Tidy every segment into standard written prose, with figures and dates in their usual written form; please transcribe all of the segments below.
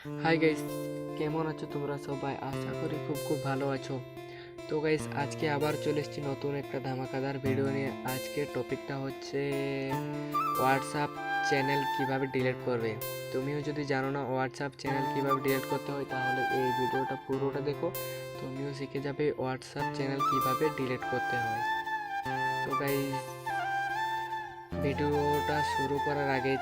Hi guys, কেমন আছো তোমরা সবাই? আশা করি খুব খুব ভালো আছো। তো গাইস, আজকে আবার চলে এসেছি নতুন একটা ধামাকাদার ভিডিও নিয়ে। আজকের টপিকটা হচ্ছে হোয়াটসঅ্যাপ চ্যানেল কিভাবে ডিলিট করবে। তুমিও যদি জানো না হোয়াটসঅ্যাপ চ্যানেল কিভাবে ডিলিট করতে হয়, তাহলে এই ভিডিওটা পুরোটা দেখো, তুমিও শিখে যাবে হোয়াটসঅ্যাপ চ্যানেল কিভাবে ডিলিট করতে হয়। তো গাইস, ভিডিওটা শুরু করার আগে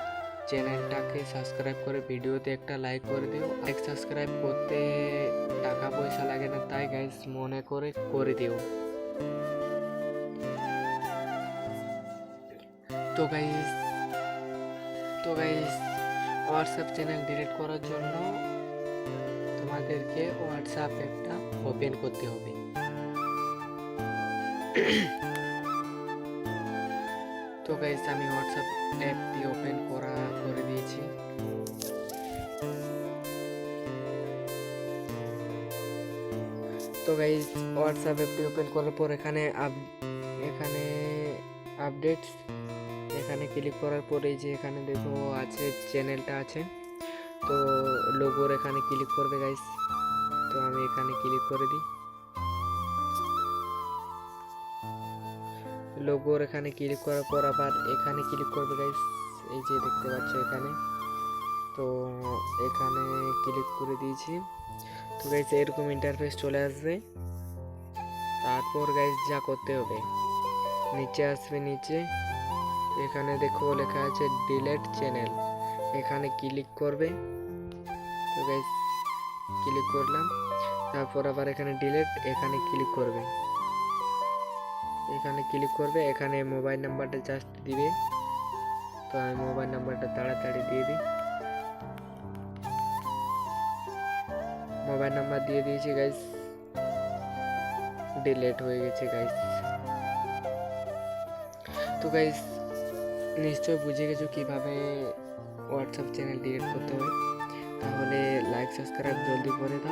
চ্যানেলটাকে সাবস্ক্রাইব করে ভিডিওতে একটা লাইক করে দিও। লাইক সাবস্ক্রাইব করতে টাকা পয়সা লাগে না, তাই গাইস মনে করে করে দিও। তো গাইস তো গাইস হোয়াটসঅ্যাপ চ্যানেল ডিলিট করার জন্য তোমাদেরকে হোয়াটসঅ্যাপ অ্যাপটা ওপেন করতে হবে। তো গাইস, আমি হোয়াটসঅ্যাপ অ্যাপটি ওপেন করে দিয়েছি। তো গাইস, হোয়াটসঅ্যাপ অ্যাপটি ওপেন করার পর এখানে আপডেটস এখানে ক্লিক করার পরে যে এখানে দেখো আছে চ্যানেলটা আছে, তো লোগোর এখানে ক্লিক করবে গাইস। তো আমি এখানে ক্লিক করে দিই। লোগোর এখানে ক্লিক করার পর আবার এখানে ক্লিক করবে গাইস, এই যে দেখতে পাচ্ছ এখানে। তো এখানে ক্লিক করে দিয়েছি। তো গাইস, এরকম ইন্টারফেস চলে আসবে। তারপর গাইস যা করতে হবে, নিচে আসবে, নিচে এখানে দেখো লেখা আছে ডিলিট চ্যানেল, এখানে ক্লিক করবে। তো গাইস ক্লিক করলাম, তারপর আবার এখানে ডিলিট, এখানে ক্লিক করবে। এখানে মোবাইল নাম্বারটা জাস্ট দিবে। তো আমি মোবাইল নাম্বারটা তাড়াতাড়ি দিয়ে দিই। মোবাইল নাম্বার দিয়ে দিয়েছি গাইস, ডিলিট হয়ে গেছে গাইস। তো গাইস, নিশ্চয় বুঝে গেছো কিভাবে হোয়াটসঅ্যাপ চ্যানেল ডিলিট করতে হয়। তাহলে লাইক সাবস্ক্রাইব জলদি করে দাও।